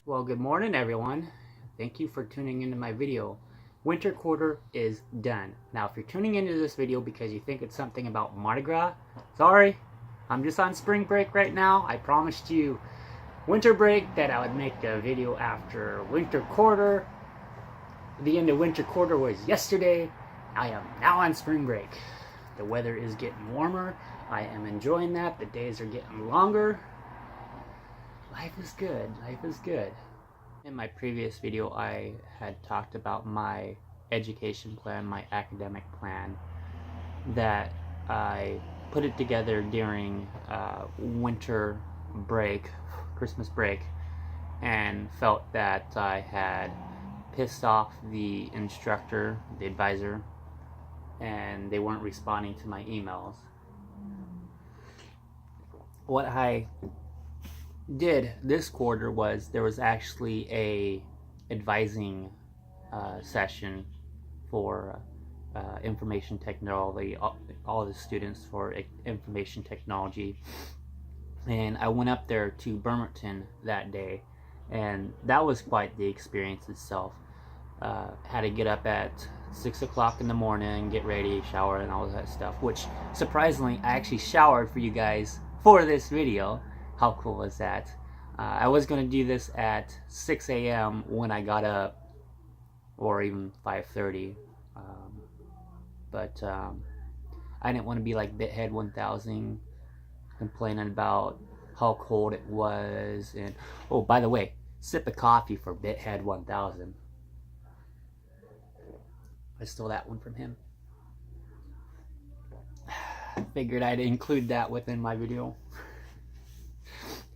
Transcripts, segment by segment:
Well, good morning, everyone. Thank you for tuning into my video. Winter quarter is done. Now, if you're tuning into this video because you think it's something about Mardi Gras, sorry, I'm just on spring break right now. I promised you winter break that I would make a video after winter quarter. The end of winter quarter was yesterday. I am now on spring break. The weather is getting warmer. I am enjoying that. The days are getting longer. Life is good. Life is good. In my previous video, I had talked about my education plan, my academic plan, that I put it together during winter break, Christmas break, and felt that I had pissed off the instructor, the advisor, and they weren't responding to my emails. What I did this quarter was there was actually a advising session for information technology, all the students for information technology, and I went up there to Bremerton that day, and that was quite the experience itself. Had to get up at 6 o'clock in the morning, get ready, shower, and all that stuff, which surprisingly I actually showered for you guys for this video. How cool was that? I was going to do this at 6 a.m. when I got up, or even 5:30, but I didn't want to be like Bithead 1000, complaining about how cold it was. And oh, by the way, sip of coffee for Bithead 1000. I stole that one from him. Figured I'd include that within my video.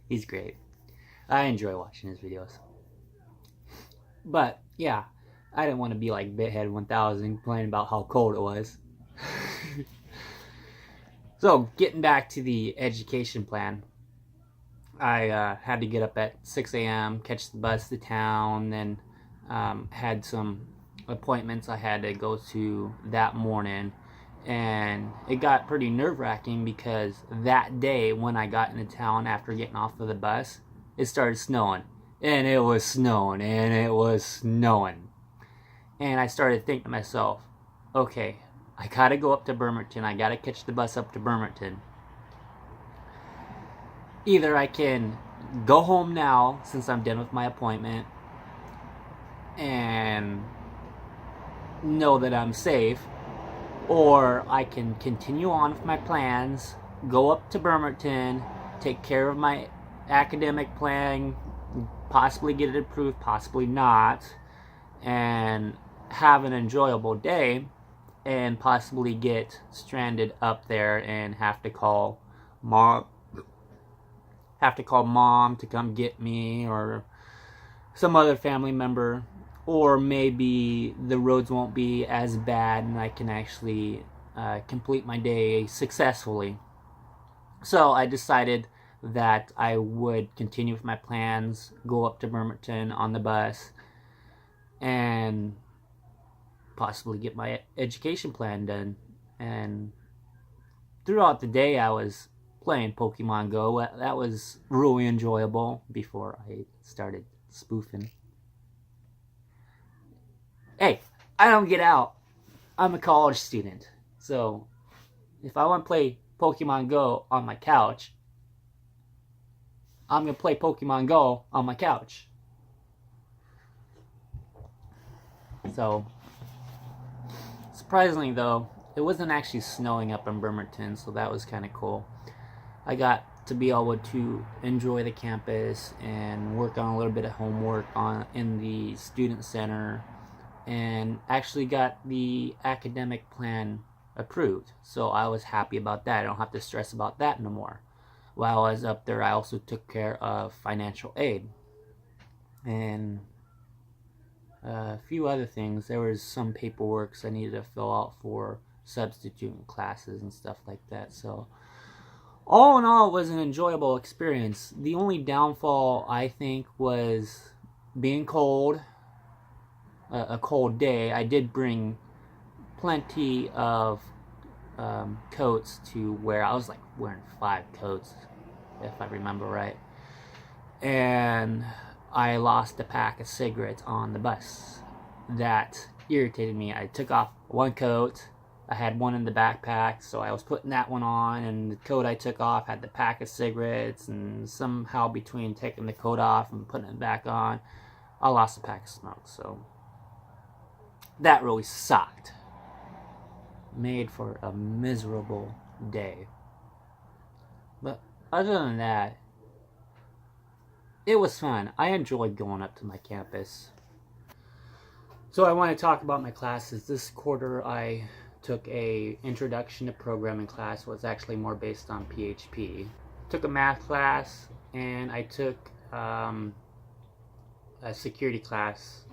He's great. I enjoy watching his videos. But yeah, I didn't want to be like Bithead 1000 complaining about how cold it was. So getting back to the education plan, I had to get up at 6 a.m., catch the bus to town, then had some appointments I had to go to that morning. And it got pretty nerve-wracking because that day when I got into town after getting off of the bus, it started snowing. And it was snowing, and it was snowing. And I started thinking to myself, okay, I gotta go up to Bremerton. I gotta catch the bus up to Bremerton. Either I can go home now since I'm done with my appointment and know that I'm safe, or I can continue on with my plans, go up to Bremerton, take care of my academic plan, possibly get it approved, possibly not, and have an enjoyable day, and possibly get stranded up there and have to call mom to come get me, or some other family member. Or maybe the roads won't be as bad and I can actually complete my day successfully. So I decided that I would continue with my plans, go up to Bremerton on the bus, and possibly get my education plan done. And throughout the day I was playing Pokemon Go. That was really enjoyable before I started spoofing. Hey, I don't get out. I'm a college student. So if I want to play Pokemon Go on my couch, I'm going to play Pokemon Go on my couch. So, surprisingly though, it wasn't actually snowing up in Bremerton, so that was kind of cool. I got to be able to enjoy the campus and work on a little bit of homework in the student center, and actually got the academic plan approved. So I was happy about that. I don't have to stress about that no more. While I was up there, I also took care of financial aid and a few other things. There was some paperwork I needed to fill out for substitute classes and stuff like that. So all in all, it was an enjoyable experience. The only downfall, I think, was being cold. A cold day. I did bring plenty of coats to wear. I was like wearing 5 coats, if I remember right. And I lost a pack of cigarettes on the bus. That irritated me. I took off one coat. I had one in the backpack, so I was putting that one on, and the coat I took off had the pack of cigarettes, and somehow between taking the coat off and putting it back on, I lost a pack of smokes. So that really sucked. Made for a miserable day. But other than that, it was fun. I enjoyed going up to my campus. So I want to talk about my classes. This quarter I took a introduction to programming class. It was actually more based on PHP. Took a math class, and I took a security class.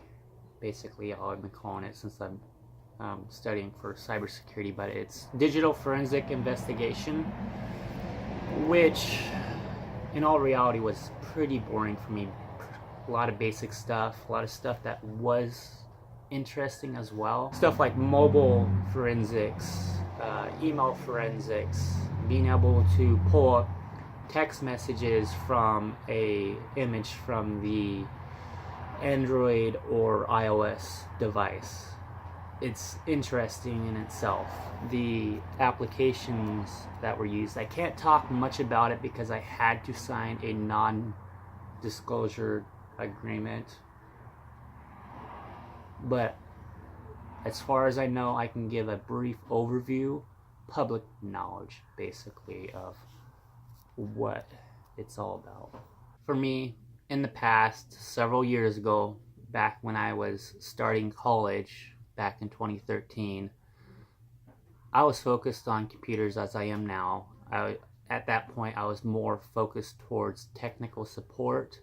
Basically all I've been calling it since I'm studying for cybersecurity, but it's digital forensic investigation, which in all reality was pretty boring for me. A lot of basic stuff, a lot of stuff that was interesting as well. Stuff like mobile forensics, email forensics, being able to pull up text messages from a image from the Android or iOS device. It's interesting in itself. The applications that were used, I can't talk much about it because I had to sign a non-disclosure agreement. But as far as I know, I can give a brief overview, public knowledge, basically, of what it's all about. For me, in the past, several years ago, back when I was starting college, back in 2013, I was focused on computers as I am now. At that point, I was more focused towards technical support,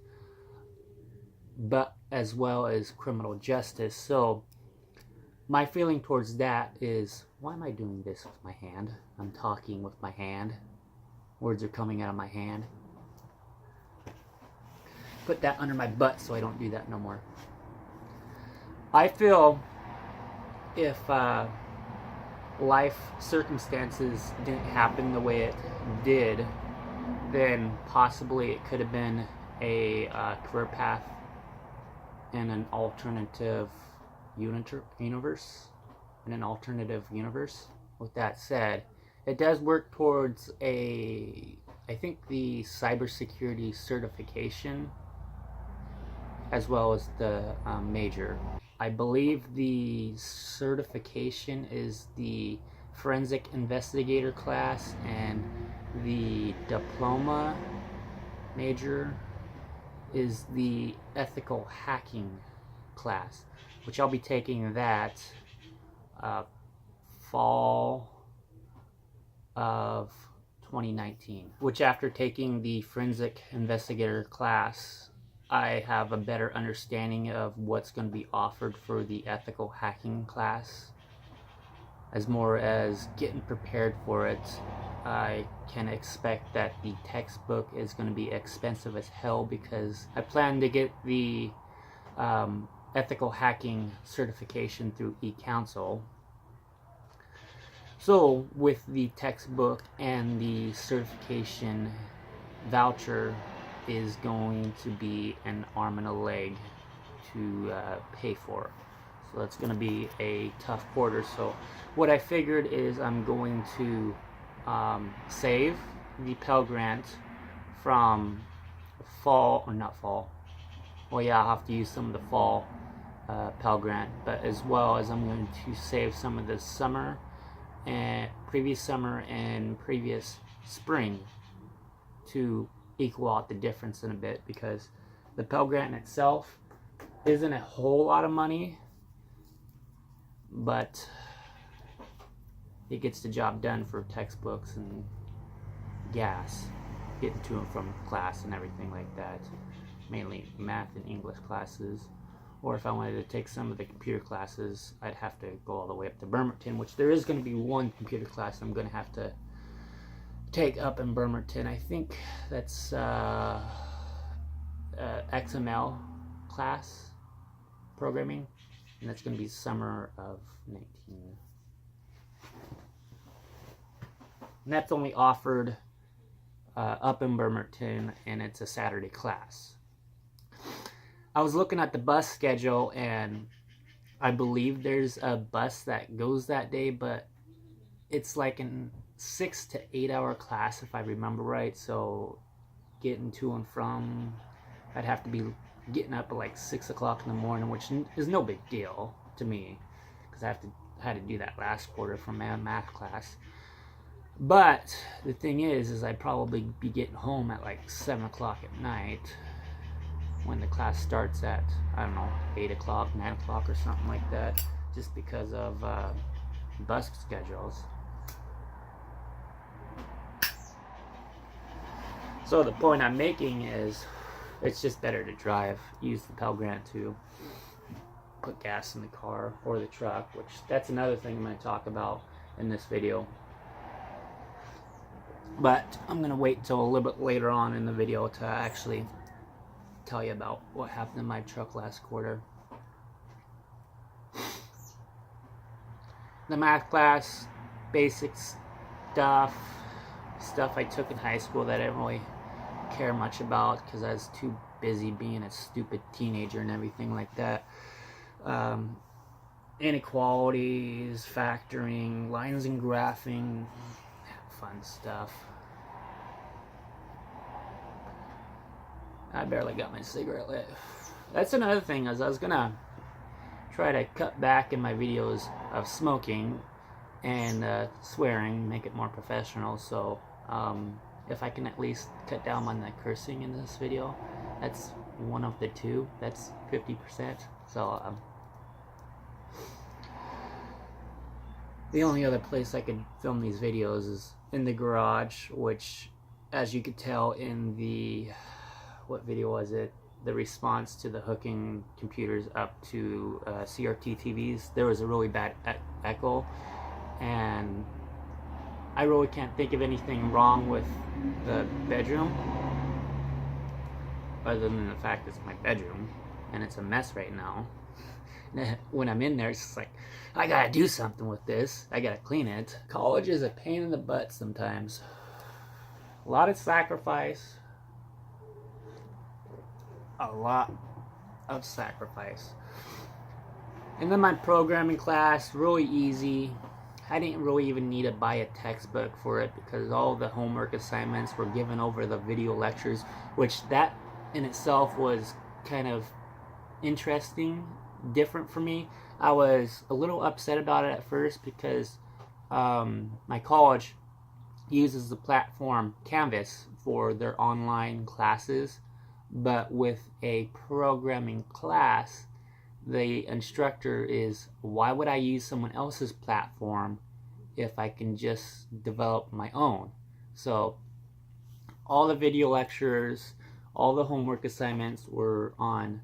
but as well as criminal justice. So my feeling towards that is, why am I doing this with my hand? I'm talking with my hand. Words are coming out of my hand. Put that under my butt so I don't do that no more. I feel if life circumstances didn't happen the way it did, then possibly it could have been a career path in an alternative universe. With that said, it does work towards I think the cybersecurity certification, as well as the major. I believe the certification is the forensic investigator class, and the diploma major is the ethical hacking class, which I'll be taking that fall of 2019, which after taking the forensic investigator class, I have a better understanding of what's going to be offered for the ethical hacking class. As more as getting prepared for it, I can expect that the textbook is going to be expensive as hell, because I plan to get the ethical hacking certification through eCounsel. So with the textbook and the certification voucher is going to be an arm and a leg to pay for. So that's going to be a tough quarter. So what I figured is I'm going to save the Pell Grant from fall, or not fall. Well, yeah, I'll have to use some of the fall Pell Grant, but as well as I'm going to save some of the summer and previous summer and previous spring to equal out the difference in a bit, because the Pell Grant in itself isn't a whole lot of money, but it gets the job done for textbooks and gas, getting to and from class and everything like that, mainly math and English classes. Or if I wanted to take some of the computer classes, I'd have to go all the way up to Bremerton, which there is going to be one computer class I'm going to have to take up in Bremerton. I think that's XML class, programming, and that's going to be summer of 19. And that's only offered up in Bremerton, and it's a Saturday class. I was looking at the bus schedule, and I believe there's a bus that goes that day, but it's like a 6 to 8 hour class if I remember right. So getting to and from, I'd have to be getting up at like 6 o'clock in the morning, which is no big deal to me because I had to do that last quarter for my math class. But the thing is I'd probably be getting home at like 7 o'clock at night when the class starts at, I don't know, 8 o'clock, 9 o'clock or something like that, just because of bus schedules. So the point I'm making is it's just better to drive, use the Pell Grant to put gas in the car or the truck, which that's another thing I'm going to talk about in this video. But I'm going to wait till a little bit later on in the video to actually tell you about what happened in my truck last quarter. The math class, basic stuff I took in high school that I didn't really care much about because I was too busy being a stupid teenager and everything like that. Inequalities, factoring, lines and graphing, fun stuff. I barely got my cigarette lit. That's another thing, is I was gonna try to cut back in my videos of smoking and swearing, make it more professional. So if I can at least cut down on the cursing in this video, that's one of the two. That's 50%. So the only other place I could film these videos is in the garage, which, as you could tell in the, what video was it? The response to the hooking computers up to CRT TVs, there was a really bad echo, and I really can't think of anything wrong with the bedroom other than the fact it's my bedroom and it's a mess right now. When I'm in there, it's just like, I gotta do something with this. I gotta clean it. College is a pain in the butt sometimes. A lot of sacrifice. A lot of sacrifice. And then my programming class, really easy. I didn't really even need to buy a textbook for it because all the homework assignments were given over the video lectures, which that in itself was kind of interesting, different for me. I was a little upset about it at first because my college uses the platform Canvas for their online classes, but with a programming class, the instructor is, why would I use someone else's platform if I can just develop my own? So all the video lectures, all the homework assignments were on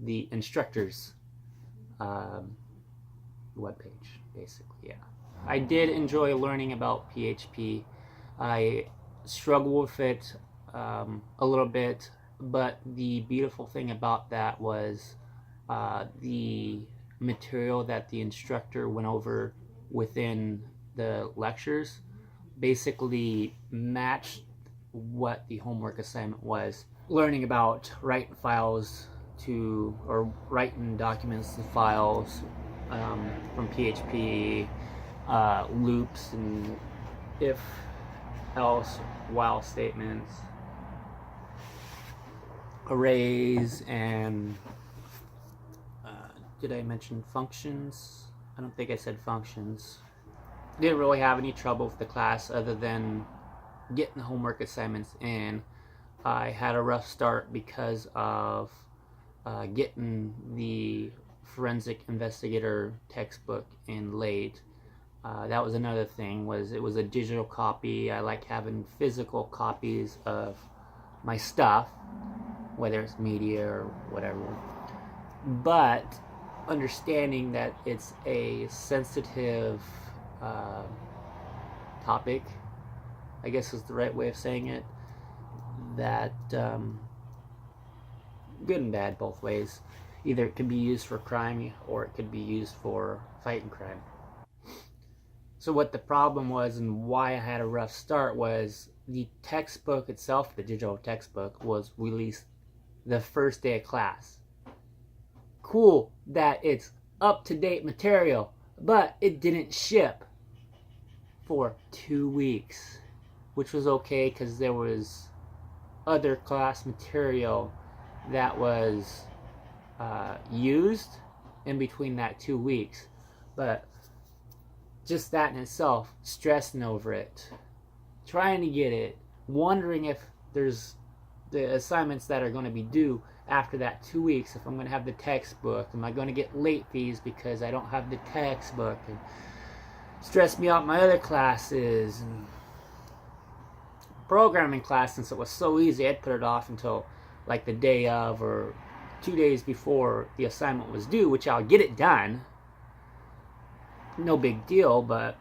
the instructor's webpage, basically. Yeah, I did enjoy learning about PHP. I struggled with it a little bit, but the beautiful thing about that was the material that the instructor went over within the lectures basically matched what the homework assignment was. Learning about writing files to, or writing documents to files from PHP, loops and if, else, while statements, arrays, and did I mention functions? I don't think I said functions. Didn't really have any trouble with the class other than getting the homework assignments in. I had a rough start because of getting the forensic investigator textbook in late. That was another thing, was it was a digital copy. I like having physical copies of my stuff, whether it's media or whatever. But understanding that it's a sensitive topic, I guess is the right way of saying it, that good and bad both ways. Either it could be used for crime or it could be used for fighting crime. So what the problem was and why I had a rough start was the textbook itself, the digital textbook, was released the first day of class. cool that it's up-to-date material, but it didn't ship for 2 weeks, which was okay because there was other class material that was used in between that 2 weeks. But just that in itself, stressing over it, trying to get it, wondering if there's the assignments that are going to be due after that 2 weeks, if I'm going to have the textbook, am I going to get late fees because I don't have the textbook, and stress me out my other classes. And programming class, since it was so easy, I'd put it off until like the day of or 2 days before the assignment was due, which I'll get it done. No big deal, but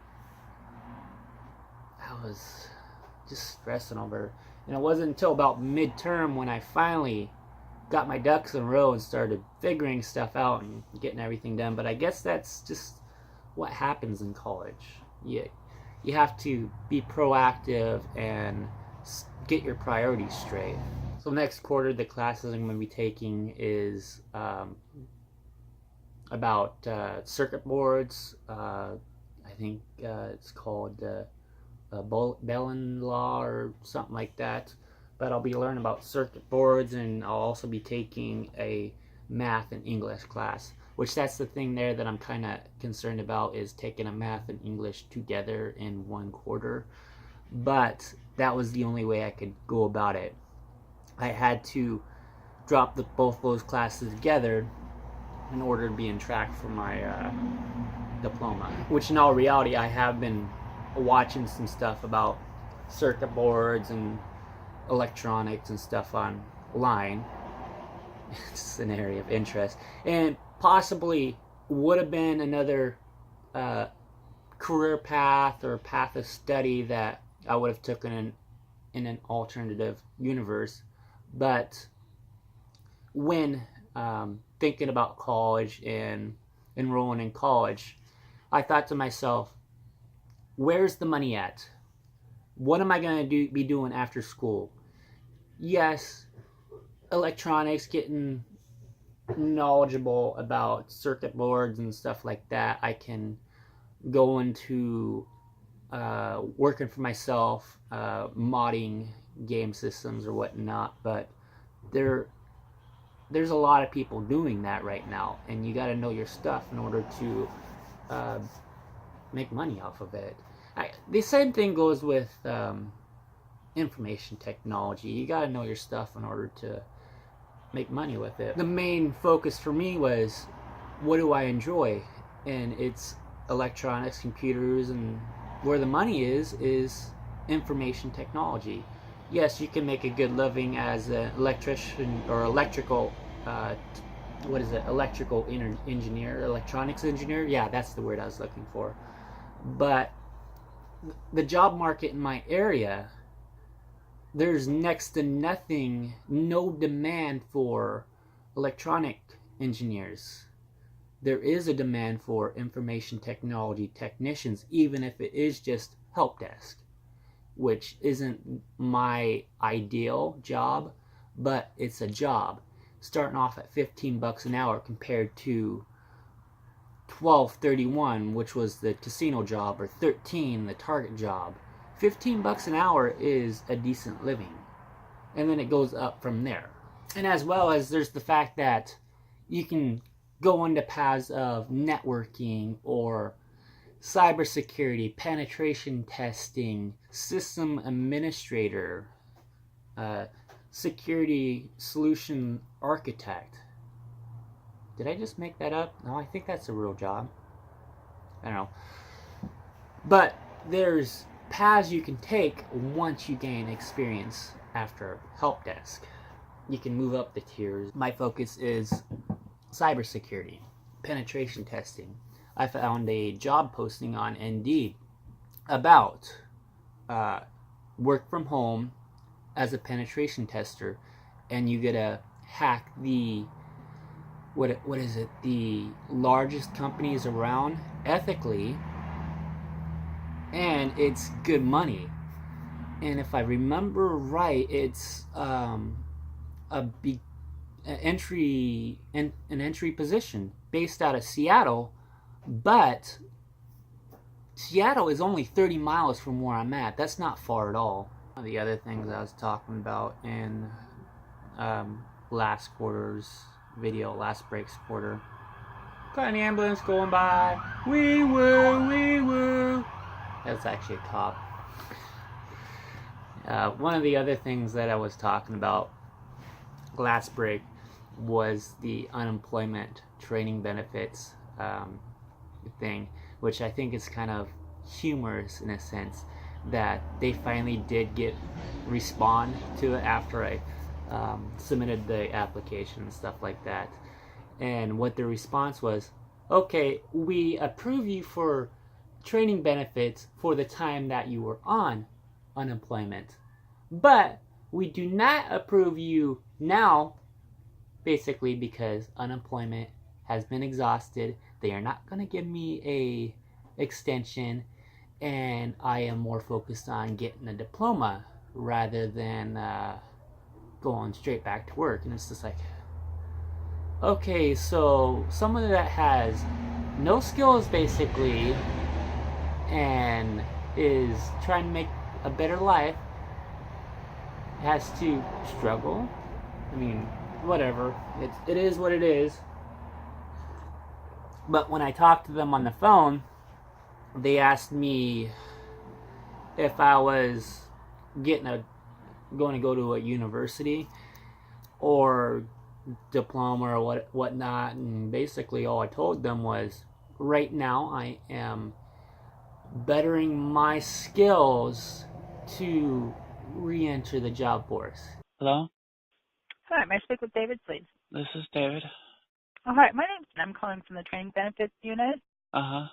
I was just stressing over. And it wasn't until about midterm when I finally got my ducks in a row and started figuring stuff out and getting everything done. But I guess that's just what happens in college. You have to be proactive and get your priorities straight. So next quarter, the classes I'm going to be taking is about circuit boards. I think it's called Bellin Law or something like that. But I'll be learning about circuit boards, and I'll also be taking a math and English class, which that's the thing there that I'm kind of concerned about, is taking a math and English together in 1 quarter. But that was the only way I could go about it. I had to drop both those classes together in order to be in track for my diploma, which in all reality I have been watching some stuff about circuit boards and electronics and stuff online. It's an area of interest, and possibly would have been another career path or path of study that I would have taken in an alternative universe. But when thinking about college and enrolling in college, I thought to myself, where's the money at? What am I going to be doing after school? Yes, electronics, getting knowledgeable about circuit boards and stuff like that. I can go into working for myself, modding game systems or whatnot, but there's a lot of people doing that right now, and you got to know your stuff in order to make money off of it. The same thing goes with information technology. You got to know your stuff in order to make money with it. The main focus for me was, what do I enjoy? And it's electronics, computers, and where the money is information technology. Yes, you can make a good living as an electrician or electrical electrical engineer, electronics engineer. Yeah, that's the word I was looking for. But the job market in my area, there's next to nothing, no demand for electronic engineers. There is a demand for information technology technicians, even if it is just help desk, which isn't my ideal job, but it's a job. Starting off at $15 an hour compared to $12.31, which was the casino job, or $13, the Target job. $15 an hour is a decent living, and then it goes up from there. And as well as there's the fact that you can go into paths of networking or cybersecurity, penetration testing, system administrator, security solution architect. Did I just make that up? No, I think that's a real job. I don't know. But there's paths you can take once you gain experience after help desk. You can move up the tiers. My focus is cybersecurity, penetration testing. I found a job posting on Indeed about work from home as a penetration tester, and you get to hack the the largest companies around ethically, and it's good money. And if I remember right, it's an entry position based out of Seattle, but Seattle is only 30 miles from where I'm at. That's not far at all. One of the other things I was talking about in last quarter's video, last break's quarter. Got an ambulance going by. Wee woo, wee woo. That's actually a cop. One of the other things that I was talking about last break was the unemployment training benefits thing, which I think is kind of humorous in a sense that they finally did respond to it after I submitted the application and stuff like that. And what the response was, okay, we approve you for training benefits for the time that you were on unemployment, but we do not approve you now, basically because unemployment has been exhausted. They are not going to give me a extension, and I am more focused on getting a diploma rather than going straight back to work. And it's just like, okay, so someone that has no skills basically and is trying to make a better life has to struggle. I mean, whatever. It is what it is. But when I talked to them on the phone, they asked me if I was going to go to a university or diploma or whatnot, and basically all I told them was, right now I am bettering my skills to re-enter the job force. Hello? Hi, may I speak with David, please? This is David. Oh, hi, my name's I'm calling from the Training Benefits Unit, Uh-huh.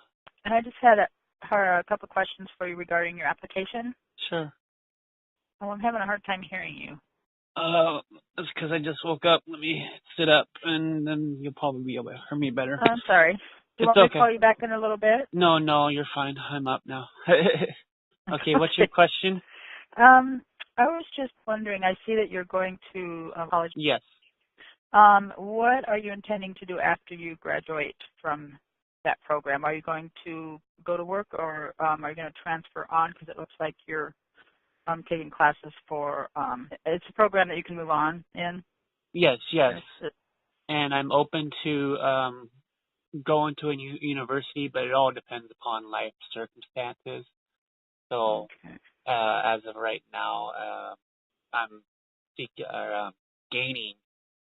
and I just had a couple of questions for you regarding your application. Sure. Oh, I'm having a hard time hearing you. It's because I just woke up. Let me sit up, and then you'll probably be able to hear me better. Oh, I'm sorry. Do you It's want me okay. to call you back in a little bit? No, you're fine. I'm up now. Okay, what's your question? I was just wondering, I see that you're going to college. Yes. What are you intending to do after you graduate from that program? Are you going to go to work, or are you going to transfer on? Because it looks like you're taking classes for, it's a program that you can move on in. Yes. And I'm open to going to a university, but it all depends upon life circumstances. So, Okay. as of right now, I'm gaining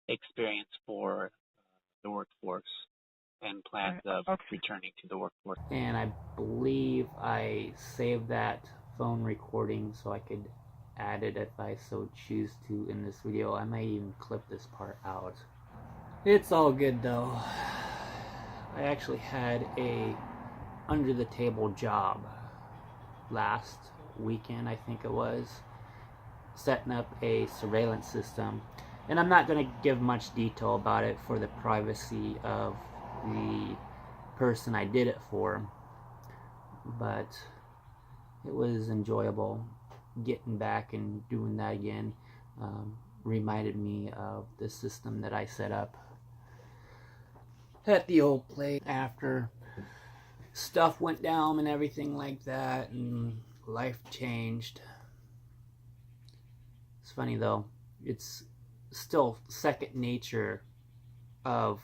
experience for the workforce and plans of returning to the workforce. And I believe I saved that phone recording so I could add it if I so choose to in this video. I might even clip this part out. It's all good though. I actually had a under the table job last weekend, I think it was, setting up a surveillance system. And I'm not going to give much detail about it for the privacy of the person I did it for, but it was enjoyable getting back and doing that again. Reminded me of the system that I set up at the old place after stuff went down and everything like that, and life changed. It's funny though, it's still second nature of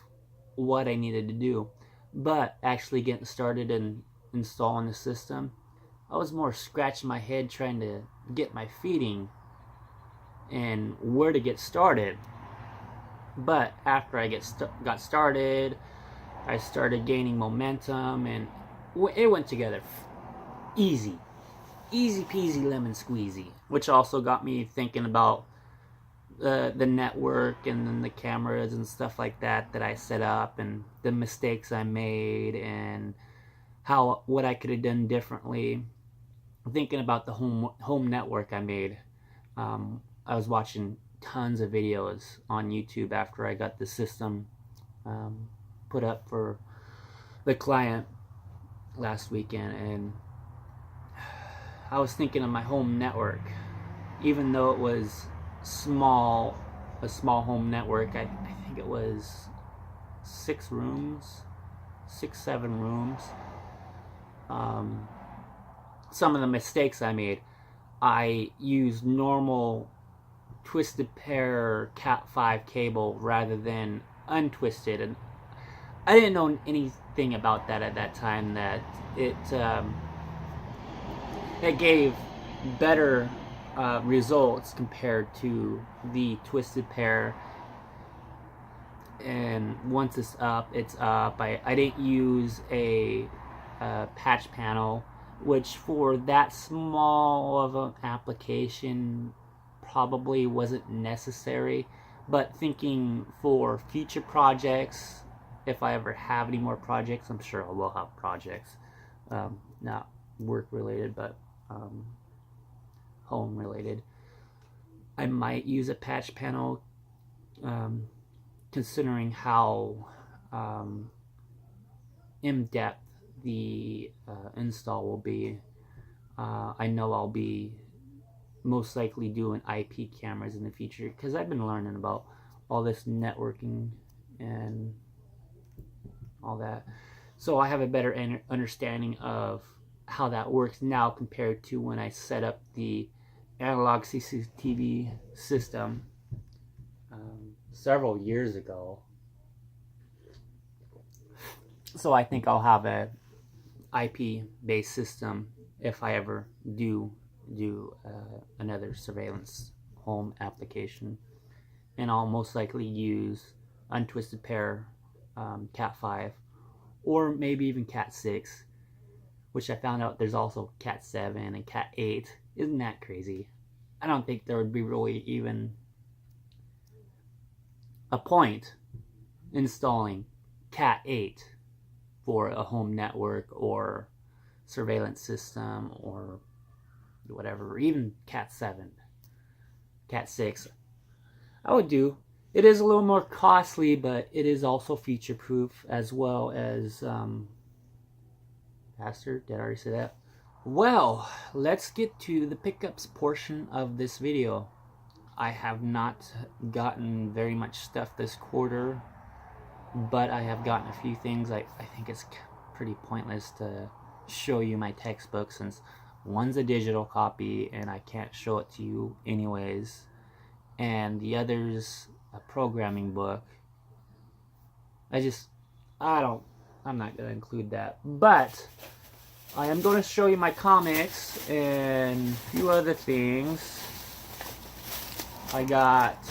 what I needed to do, but actually getting started and installing the system, I was more scratching my head trying to get my feeding and where to get started. But after I got started, I started gaining momentum, and it went together easy peasy lemon squeezy, which also got me thinking about the network and then the cameras and stuff like that I set up, and the mistakes I made and what I could have done differently. Thinking about the home network I made, I was watching tons of videos on YouTube after I got the system put up for the client last weekend, and I was thinking of my home network. Even though it was small a small home network. I think it was 6 rooms, 7 rooms. Some of the mistakes I made, I used normal twisted pair Cat5 cable rather than untwisted, and I didn't know anything about that at that time, that it gave better results compared to the twisted pair. And once it's up, it's up. I didn't use a patch panel, which for that small of an application probably wasn't necessary. But thinking for future projects, if I ever have any more projects, I'm sure I will have projects, not work related, but home related, I might use a patch panel, considering how in-depth the install will be. I know I'll be most likely doing IP cameras in the future, because I've been learning about all this networking and all that, so I have a better understanding of how that works now compared to when I set up the analog CCTV system several years ago. So I think I'll have a IP based system if I ever do another surveillance home application, and I'll most likely use untwisted pair Cat5, or maybe even Cat6, which I found out there's also Cat7 and Cat8. Isn't that crazy? I don't think there would be really even a point installing Cat8 for a home network or surveillance system or whatever, or even Cat7, Cat6. I would do. It is a little more costly, but it is also feature proof, as well as faster. Did I already say that? Well, let's get to the pickups portion of this video. I have not gotten very much stuff this quarter, but I have gotten a few things. I think it's pretty pointless to show you my textbook, since one's a digital copy and I can't show it to you anyways, and the other's a programming book. I'm not going to include that, but I am going to show you my comics and a few other things. I got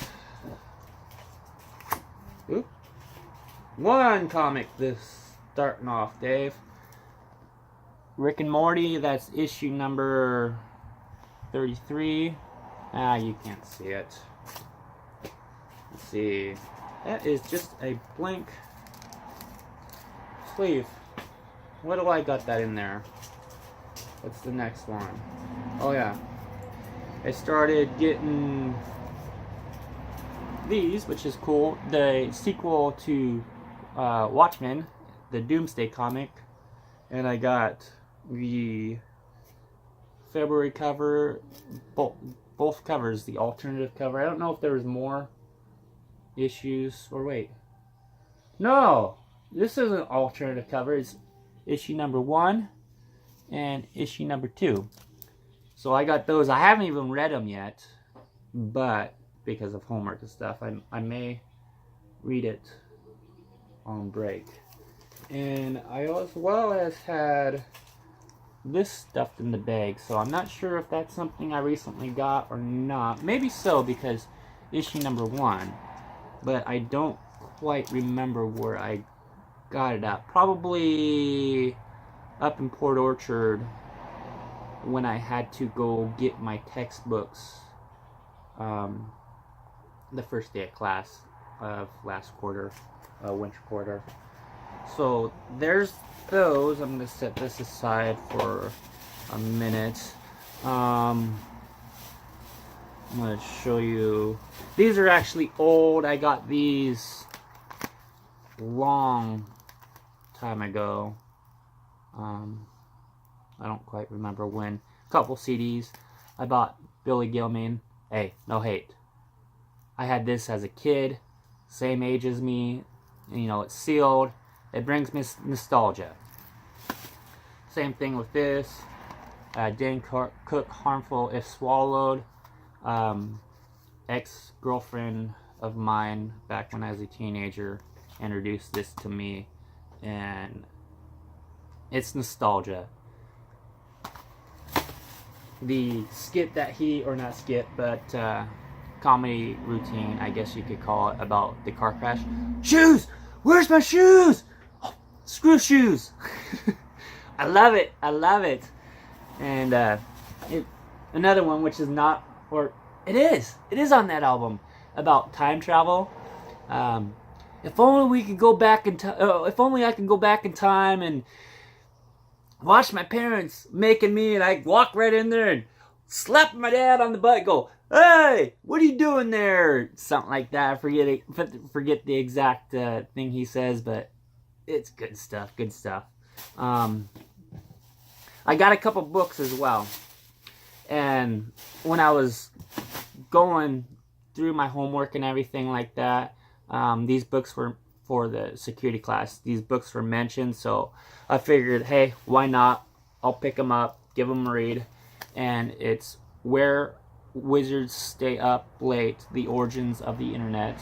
one comic this starting off, Dave. Rick and Morty, that's issue number 33. You can't see it. Let's see. That is just a blank sleeve. What do I got that in there? What's the next one? Oh yeah. I started getting these, which is cool. The sequel to Watchmen, the Doomsday comic. And I got the February cover, both covers, the alternative cover. I don't know if there was more issues, or wait. No! This is an alternative cover. It's issue number 1 and issue number 2. So I got those. I haven't even read them yet, but because of homework and stuff, I may read it on break. And I as well as had this stuffed in the bag, so I'm not sure if that's something I recently got or not. Maybe so, because issue number 1, but I don't quite remember where I got it at. Probably up in Port Orchard when I had to go get my textbooks the first day of class of last quarter, winter quarter. So there's those. I'm going to set this aside for a minute. I'm going to show you. These are actually old. I got these long time ago. I don't quite remember when. A couple CDs. I bought Billy Gilman. Hey, no hate. I had this as a kid, same age as me. You know, it's sealed. It brings me nostalgia. Same thing with this. Dane Cook, Harmful If Swallowed. Ex-girlfriend of mine back when I was a teenager introduced this to me, and it's nostalgia. The skit that or not skit, but comedy routine, I guess you could call it, about the car crash. Shoes! Where's my shoes? Oh, screw shoes! I love it. I love it. And another one, which is not, or it is on that album, about time travel. If only we could go back in time. If only I could go back in time and watch my parents making me, and I walk right in there and slap my dad on the butt. And go, hey, what are you doing there? Something like that. I forget the exact thing he says, but it's good stuff. Good stuff. I got a couple books as well, and when I was going through my homework and everything like that, these books were for the security class. These books were mentioned, so I figured, hey, why not? I'll pick them up, give them a read, and it's Where Wizards Stay Up Late, The Origins of the Internet.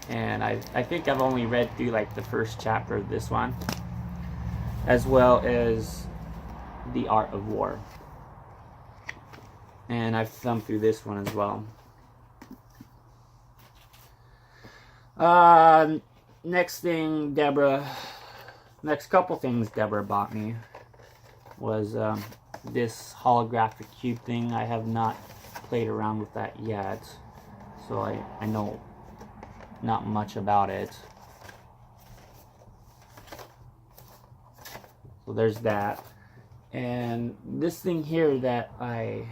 And I think I've only read through like the first chapter of this one, as well as The Art of War. And I've thumbed through this one as well. Next couple things Deborah bought me was this holographic cube thing. I have not played around with that yet, so I know not much about it. So there's that. And this thing here that I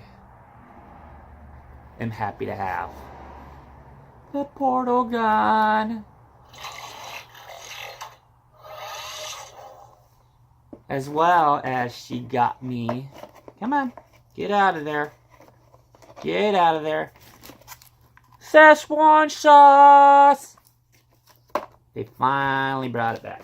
am happy to have. The portal gun. As well as she got me, come on, get out of there. Get out of there. Szechuan sauce. They finally brought it back.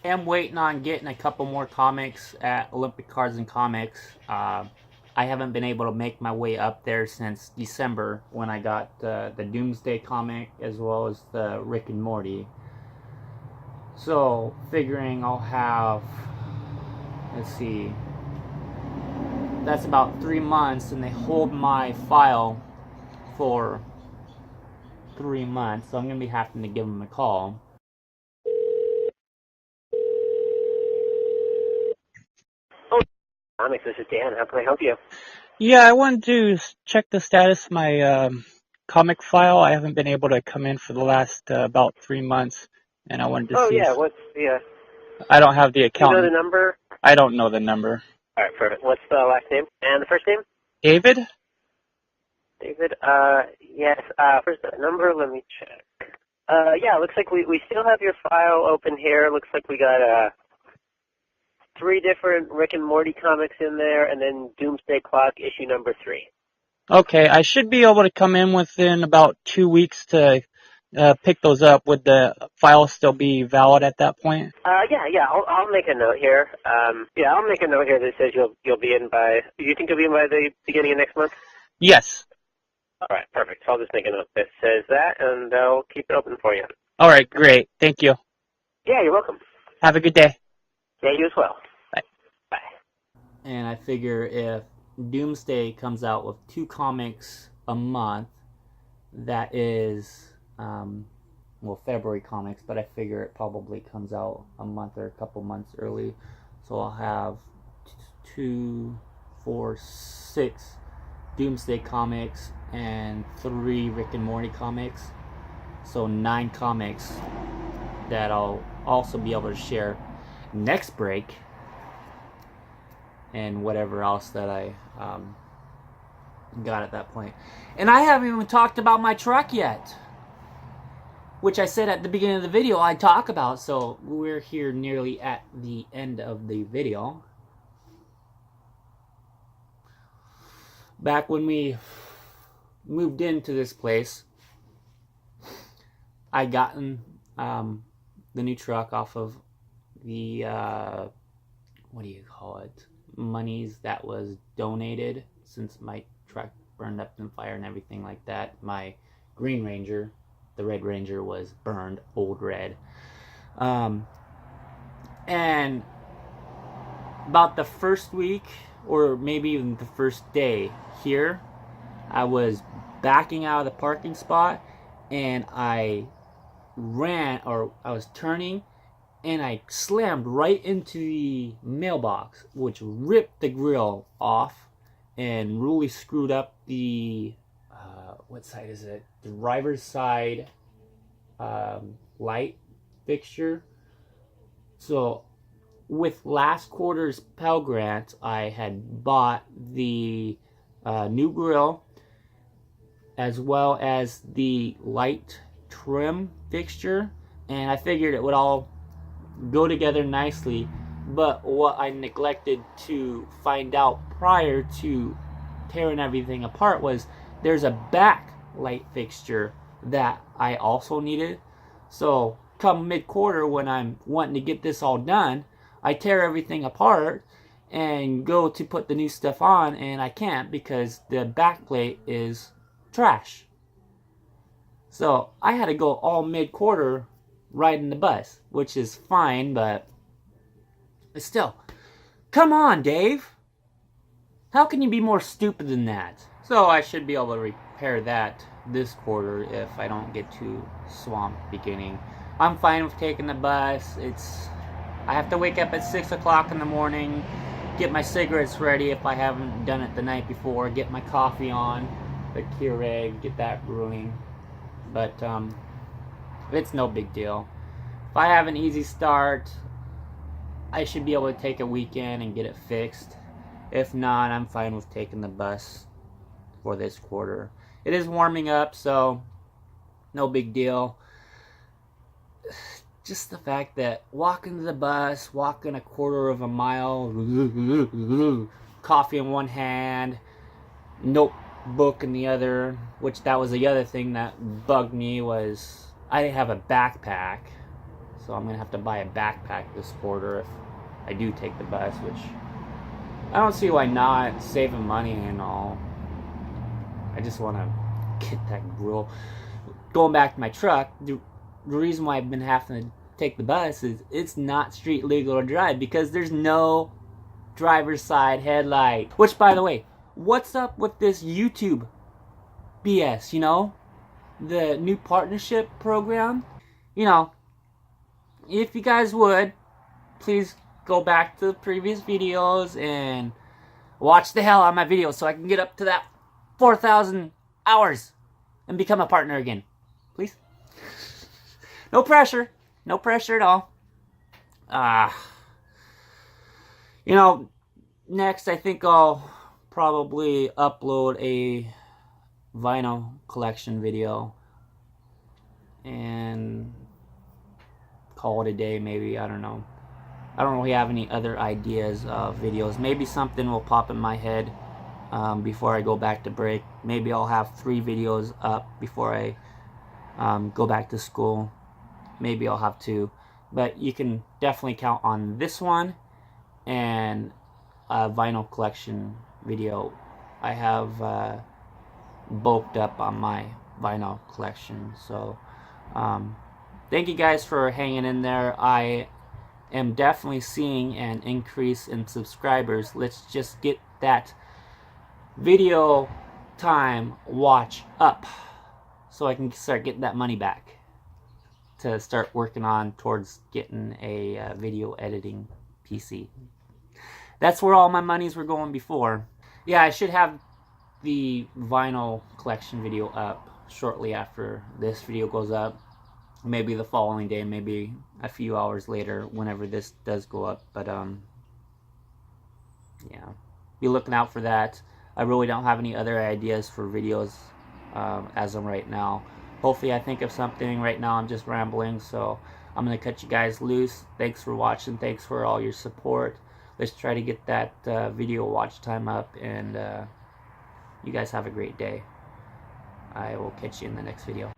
I'm waiting on getting a couple more comics at Olympic Cards and Comics. I haven't been able to make my way up there since December when I got the Doomsday comic as well as the Rick and Morty. So, figuring I'll have, let's see, that's about 3 months, and they hold my file for 3 months, so I'm going to be having to give them a call. Comics, this is Dan. How can I help you? Yeah, I wanted to check the status of my comic file. I haven't been able to come in for the last about 3 months, and I wanted to see. Oh, yeah, what's the, I don't have the you account. know the number? I don't know the number. All right, perfect. What's the last name and the first name? David? David, yes, first number, let me check. Yeah, looks like we still have your file open here. Looks like we got, 3 different Rick and Morty comics in there, and then Doomsday Clock issue number 3. Okay, I should be able to come in within about 2 weeks to pick those up. Would the file still be valid at that point? Yeah, I'll make a note here. Yeah, I'll make a note here that says you'll be in by, you think you'll be in by the beginning of next month? Yes. All right, perfect. So I'll just make a note that says that, and I'll keep it open for you. All right, great. Thank you. Yeah, you're welcome. Have a good day. Yeah, you as well. Bye. Bye. And I figure if Doomsday comes out with 2 comics a month, that is, February comics, but I figure it probably comes out a month or a couple months early. So I'll have 2, 4, 6 Doomsday comics and 3 Rick and Morty comics. So 9 comics that I'll also be able to share next break, and whatever else that I got at that point. And I haven't even talked about my truck yet, which I said at the beginning of the video I'd talk about. So we're here nearly at the end of the video. Back when we moved into this place, I gotten the new truck off of the what do you call it, monies that was donated, since my truck burned up in fire and everything like that. My Green Ranger, the Red Ranger, was burned old red. And about the first week, or maybe even the first day here, I was backing out of the parking spot and I was turning and I slammed right into the mailbox, which ripped the grill off and really screwed up the what side is it? The driver's side light fixture. So with last quarter's Pell Grant, I had bought the new grill as well as the light trim fixture, and I figured it would all go together nicely. But what I neglected to find out prior to tearing everything apart was there's a back light fixture that I also needed. So come mid-quarter, when I'm wanting to get this all done, I tear everything apart and go to put the new stuff on, and I can't because the back plate is trash. So I had to go all mid-quarter riding the bus, which is fine, but still, come on, Dave. How can you be more stupid than that? So I should be able to repair that this quarter if I don't get too swamped beginning. I'm fine with taking the bus. I have to wake up at 6 o'clock in the morning, get my cigarettes ready if I haven't done it the night before, get my coffee on, the Keurig, get that brewing. But it's no big deal. If I have an easy start, I should be able to take a weekend and get it fixed. If not, I'm fine with taking the bus for this quarter. It is warming up, so no big deal. Just the fact that walking to the bus, walking a quarter of a mile, coffee in one hand, notebook in the other, which that was the other thing that bugged me, was I didn't have a backpack. So I'm going to have to buy a backpack this quarter if I do take the bus, which I don't see why not, saving money and all. I just want to get that grill. Going back to my truck, the reason why I've been having to take the bus is it's not street legal to drive because there's no driver's side headlight. Which, by the way, what's up with this YouTube BS, you know? The new partnership program? You know, if you guys would, please go back to the previous videos and watch the hell out of my videos so I can get up to that 4,000 hours and become a partner again. Please? No pressure. No pressure at all. You know, next I think I'll probably upload a vinyl collection video and call it a day, maybe. I don't know. I don't really have any other ideas of videos. Maybe something will pop in my head before I go back to break. Maybe I'll have 3 videos up before I go back to school. Maybe I'll have 2. But you can definitely count on this one and a vinyl collection video. I have bulked up on my vinyl collection. So thank you guys for hanging in there. I am definitely seeing an increase in subscribers. Let's just get that video time watch up so I can start getting that money back to start working on towards getting a video editing PC. That's where all my monies were going before. Yeah, I should have the vinyl collection video up shortly after this video goes up. Maybe the following day, maybe a few hours later, whenever this does go up. But yeah, be looking out for that. I really don't have any other ideas for videos as of right now. Hopefully I think of something. Right now I'm just rambling, so I'm going to cut you guys loose. Thanks for watching. Thanks for all your support. Let's try to get that video watch time up, and you guys have a great day. I will catch you in the next video.